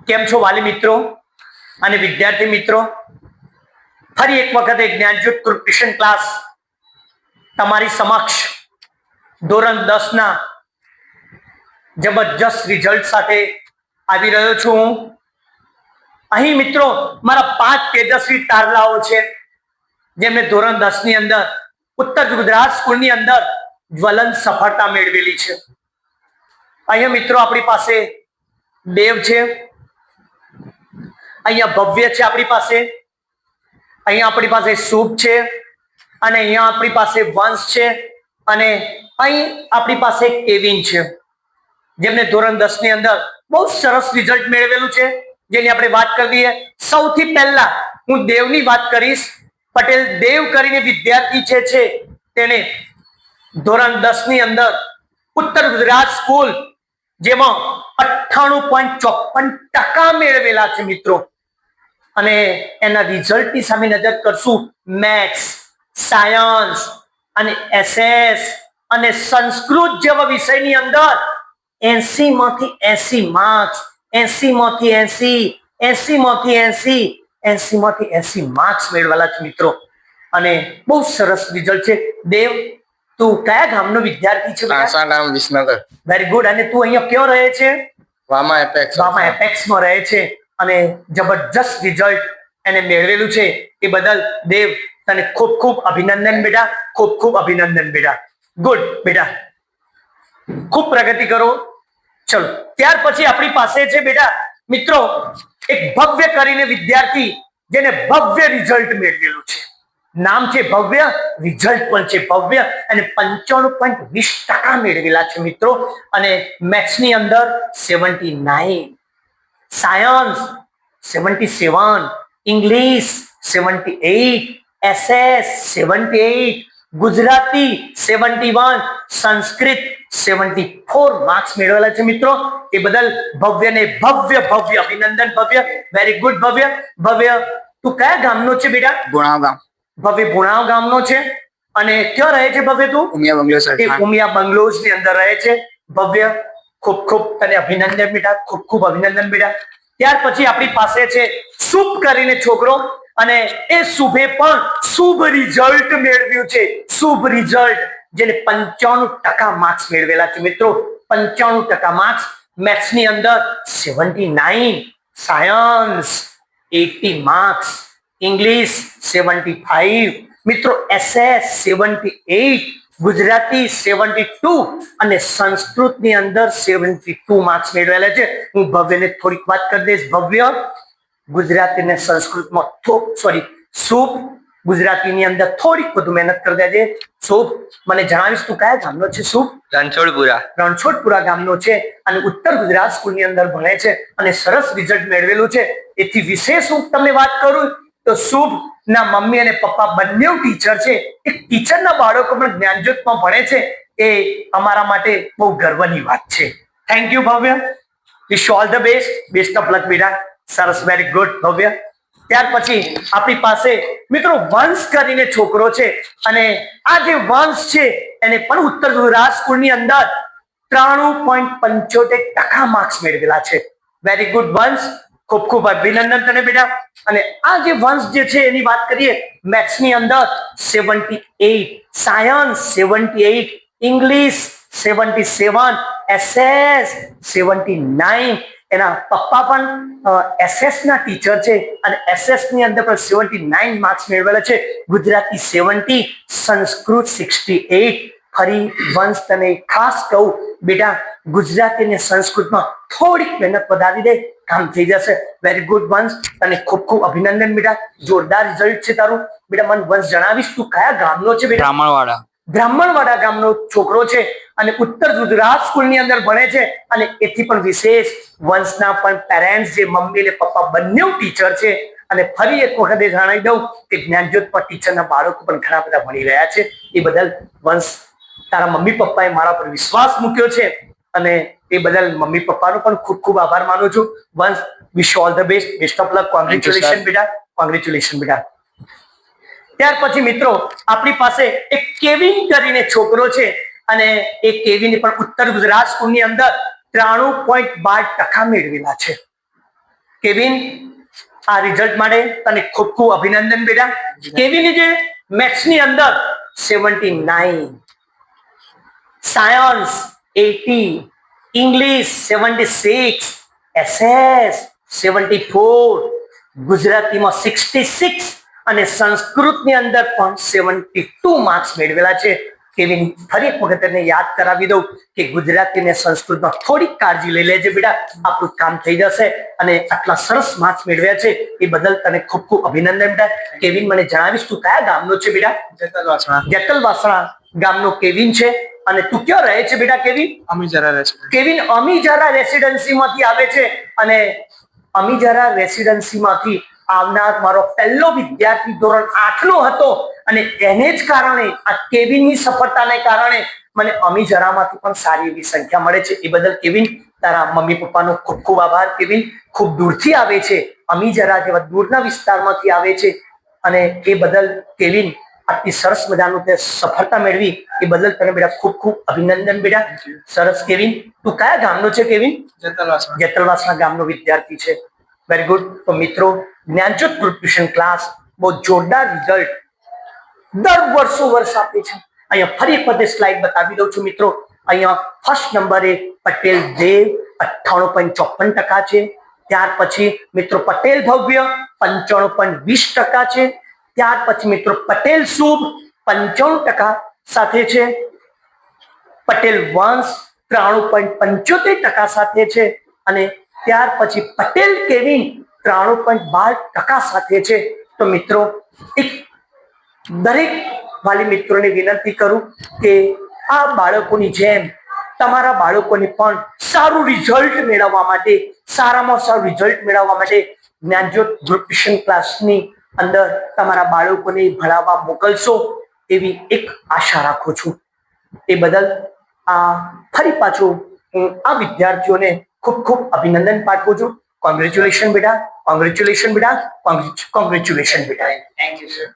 કેમ છો વાલી મિત્રો અને વિદ્યાર્થી મિત્રો? ફરી એક વખત જ્ઞાનજ્યોત ટ્યુશન ક્લાસ તમારી સમક્ષ ધોરણ 10 ના જબરજસ્ત રિઝલ્ટ સાથે આવી રહ્યો છું. અહીં મિત્રો મારા 5 તેજસ્વી તારલાઓ છે જેમને ધોરણ 10 ની અંદર ઉત્તર ગુજરાત સ્કૂલની અંદર જ્વલંત સફળતા મેળવેલી છે. અહીંયા મિત્રો આપણી પાસે દેવ છે, અહીંયા ભવ્ય છે, આપણી પાસે અહીંયા આપણી પાસે શુભ છે, અને અહીંયા આપણી પાસે વંશ છે, અને અહીં આપણી પાસે કેવિન છે જેમને ધોરણ 10 ની અંદર બહુ સરસ રિઝલ્ટ મેળવેલું છે, જેની આપણે વાત કરીએ. સૌથી પહેલા હું દેવની વાત કરીશ. પટેલ દેવ કરીને વિદ્યાર્થી છે તેને ધોરણ 10 ની અંદર ઉત્તર ગુજરાત સ્કૂલ જેમાં 98.54% મેળવેલા છે મિત્રો. અને એના રિઝલ્ટની સામે નજર કરશું. મેથ્સ, સાયન્સ અને એસએસ અને સંસ્કૃત જેવા વિષયની અંદર 80 માંથી 80 માર્ક્સ, 80 માંથી 80, 80 માંથી 80, 80 માંથી 80 માર્ક્સ મેળવેલા છે મિત્રો. અને બહુ સરસ રિઝલ્ટ છે. દેવ, તું કયા ગામનો વિદ્યાર્થી છે? સાસારામ વિસનગર. Very good. અને તું અહીંયા ક્યાં રહે છે? વામા એપેક્સ માં રહે છે. અને જબરજસ્ત રિઝલ્ટ એને મેળવેલું છે એ બદલ દેવ તને ખૂબ ખૂબ અભિનંદન બેટા, ખૂબ ખૂબ અભિનંદન બેટા. ગુડ બેટા, ખૂબ પ્રગતિ કરો. ચલો, ત્યાર પછી આપણી પાસે છે બેટા મિત્રો એક ભવ્ય કરીને વિદ્યાર્થી જેને ભવ્ય રિઝલ્ટ મેળવેલું છે. નામ છે ભવ્ય, રિઝલ્ટ પણ છે ભવ્ય, અને 95.20% મેળવેલા છે મિત્રો. અને મેથ્સ ની અંદર 79, science 77, English 78, SS 78, Gujarati 71, Sanskrit 74 marks મેળવેલા છે મિત્રો. એ બદલ ભવ્યને ભવ્ય ભવ્ય અભિનંદન. ભવ્ય, વેરી ગુડ ભવ્ય. ભવ્ય, તું કયા ગામનો છે બેટા? ગુણાવ ગામ. ભવ્ય ભુણાવ ગામનો છે. અને ક્યાં રહે છે ભવ્ય તું? ઉમિયા બંગલોઝ. ઉમિયા બંગલોઝ ની અંદર રહે છે. ભવ્ય, ખૂબ ખૂબ તને અભિનંદન બેટા, ખૂબ ખૂબ અભિનંદન બેટા. ત્યાર પછી આપણી પાસે છે શુભ કરીને છોકરો, અને એ શુભે પણ શુભ રિઝલ્ટ મેળવ્યું છે. શુભ રિઝલ્ટ, જેને 95% માર્ક્સ મેળવેલા છે મિત્રો. 95% માર્ક્સ. મેથ્સ ની અંદર 79, સાયન્સ 80 માર્ક્સ, ઇંગ્લિશ 75 મિત્રો, એસએસ 78, ગુજરાતી 72 અને સંસ્કૃત ની અંદર 72 માર્ક્સ મેળવેલા છે. હું ભવ્યને થોડીક વાત કરી દઈશ. ભવ્ય, ગુજરાતી અને સંસ્કૃતમાં શુભ ગુજરાતીની અંદર થોડીક વધુ મહેનત કરી દેજે. શુભ, મને જણાવીશ તું કયા ગામનો છે? શુભ રણછોડપુરા ગામનો છે, અને ઉત્તર ગુજરાત સ્કૂલની અંદર ભણે છે, અને સરસ રિઝલ્ટ મેળવેલું છે. એથી વિશેષ હું તમને વાત કરું તો શુભ ના મમ્મી અને પપ્પા બંને ટીચર છે. એક ટીચરના બાળકો પણ જ્ઞાનજ્યોતમાં ભણે છે, એ અમારા માટે બહુ ગર્વની વાત છે. થેન્ક યુ ભવ્ય. વિશ all the best. Best of luck બેટા. સરસ, વેરી ગુડ ભવ્ય. ત્યાર પછી આપણી પાસે મિત્રો વંશ કરીને છોકરો છે, અને આ જે વંશ છે એને પણ ઉત્તર ગુજરાત સ્કૂલની અંદર 93.75% માર્ક્સ મેળવેલા છે. વેરી ગુડ વંશ, ખૂબ ખૂબ અભિનંદન તને બેટા. અને આ જે વંશ જે છે એની વાત કરીએ, મેથ્સ ની અંદર 78, સાયન્સ 78, ઇંગ્લિશ 77, એસએસ 79. એના પપ્પા પણ એસએસ ના ટીચર છે, અને એસએસ ની અંદર પણ 79 માર્ક્સ મેળવેલા છે. ગુજરાતી 70, સંસ્કૃત 68. ફરી વંશ તને ખાસ કહું બેટા, ગુજરાતી અને સંસ્કૃતમાં થોડીક મહેનત વધારી દે, કામ થઈ જશે. વેરી ગુડ વંશ, તને ખૂબ ખૂબ અભિનંદન બેટા. જોરદાર રિઝલ્ટ છે તારું બેટા. મને વંશ જણાવીશ તું કયા ગામનો છે બેટા? બ્રાહ્મણવાડા ગામનો છોકરો છે, અને ઉત્તર ગુજરાત સ્કૂલની અંદર ભણે છે. અને એથી પણ વિશેષ વંશના પણ પેરેન્ટ્સ જે મમ્મી અને પપ્પા બંને ટીચર છે. અને ફરી એક વખત એ જણાવી દઉં કે જ્ઞાનજ્યોત પર ટીચરના બાળકો પણ ઘણા બધા ભણી રહ્યા છે. એ બદલ વંશ, તારા મમ્મી પપ્પાએ મારા પર વિશ્વાસ મૂક્યો છે, અને એ બદલ મમ્મી પપ્પાનો પણ ખૂબ ખૂબ આભાર માનું છું. વંશ, વિશ all the best. Best of luck. Congratulation બેટા, કોંગ્રેચ્યુલેશન બેટા. ત્યાર પછી મિત્રો આપણી પાસે એક કેવિન કરીને છોકરો છે, અને એ કેવિન પણ ઉત્તર ગુજરાત સ્કૂલની અંદર 93.12% મેળવેલા છે. કેવિન, આ રિઝલ્ટ માટે તને ખૂબ ખૂબ અભિનંદન બેટા. કેવિન જે મેથ્સની અંદર 79, સાયન્સ 80, ઇંગ્લિશ 76, SS 74, ગુજરાતીમાં 66 અને સંસ્કૃતની અંદર પણ 72 માર્ક્સ મેળવેલા છે. કેવિન, ફરી એક વખત તને યાદ કરાવી દઉં કે ગુજરાતી અને સંસ્કૃતમાં થોડીક કાળજી લઈ લેજે બેટા, આપણું કામ થઈ જશે. અને આટલા સરસ માર્ક્સ મેળવ્યા છે એ બદલ તને ખૂબ ખૂબ અભિનંદન બેટા. કેવિન, મને જણાવીશ તું કયા ગામનો છે બેટા? જેતલવાસણા. જેતલવાસણા ગામનો કેવિન છે. અને તું ક્યાં રહે છે બેટા કેવિન? અમીજરા રેસિડેન્સી. કેવિન અમીજરા રેસિડેન્સીમાંથી આવે છે. અને અમીજરા રેસિડેન્સીમાંથી આવનાર મારો પહેલો વિદ્યાર્થી ધોરણ 8 નો હતો. અને એને જ કારણે આ કેવિનની સફળતાને કારણે મને અમીજરામાંથી પણ સારી એવી સંખ્યા મળે છે. એ બદલ કેવિન તારા મમ્મી પપ્પાનો ખૂબ ખૂબ આભાર. કેવિન, ખૂબ દૂરથી આવે છે, અમીજરા જેવા દૂરના વિસ્તારમાંથી આવે છે. અને એ બદલ કેવિન, આટલી સરસ મજાનું તે સફળતા મેળવી એ બદલ તને બેટા ખૂબ ખૂબ અભિનંદન બેટા. સરસ કેવિન. તું કયા ગામનો છે કેવિન? જેતલવાસણા. જેતલવાસણા ગામનો વિદ્યાર્થી છે. Very good. તો મિત્રો, જ્ઞાનજ્યોત ગ્રુપ ટ્યુશન ક્લાસ બહુ જોરદાર રિઝલ્ટ દર વર્ષ આપે છે. અહીંયા ફરી એક વખત સ્લાઇડ બતાવી દઉં છું મિત્રો. અહીંયા ફર્સ્ટ નંબરે પટેલ દેવ 98.54% છે. ત્યાર પછી મિત્રો પટેલ ભવ્ય 95.20% છે. ત્યાર પછી મિત્રો પટેલ શુભ 95% સાથે છે. પટેલ વંશ 93.75% સાથે છે. અને ત્યાર પછી પટેલ કેવિન 93.12% સાથે છે. તો મિત્રો, એક દરેક વાલી મિત્રોને વિનંતી કરું કે આ બાળકોની જેમ તમારા બાળકોને પણ સારું રિઝલ્ટ મેળવવા માટે, સારામાં સારું રિઝલ્ટ મેળવવા માટે જ્ઞાનજ્યોત ગ્રુપ ટ્યુશન ક્લાસની અંદર તમારા બાળકોને ભણાવવા મોકલશો એવી એક આશા રાખું છું. એ બદલ ફરી પાછું હું આ વિદ્યાર્થીઓને ખૂબ ખૂબ અભિનંદન પાઠવું છું. કોંગ્રેચ્યુલેશન બેટા, કોંગ્રેચ્યુલેશન બેટા, કોંગ્રેચ્યુલેશન બેટા. Thank you sir.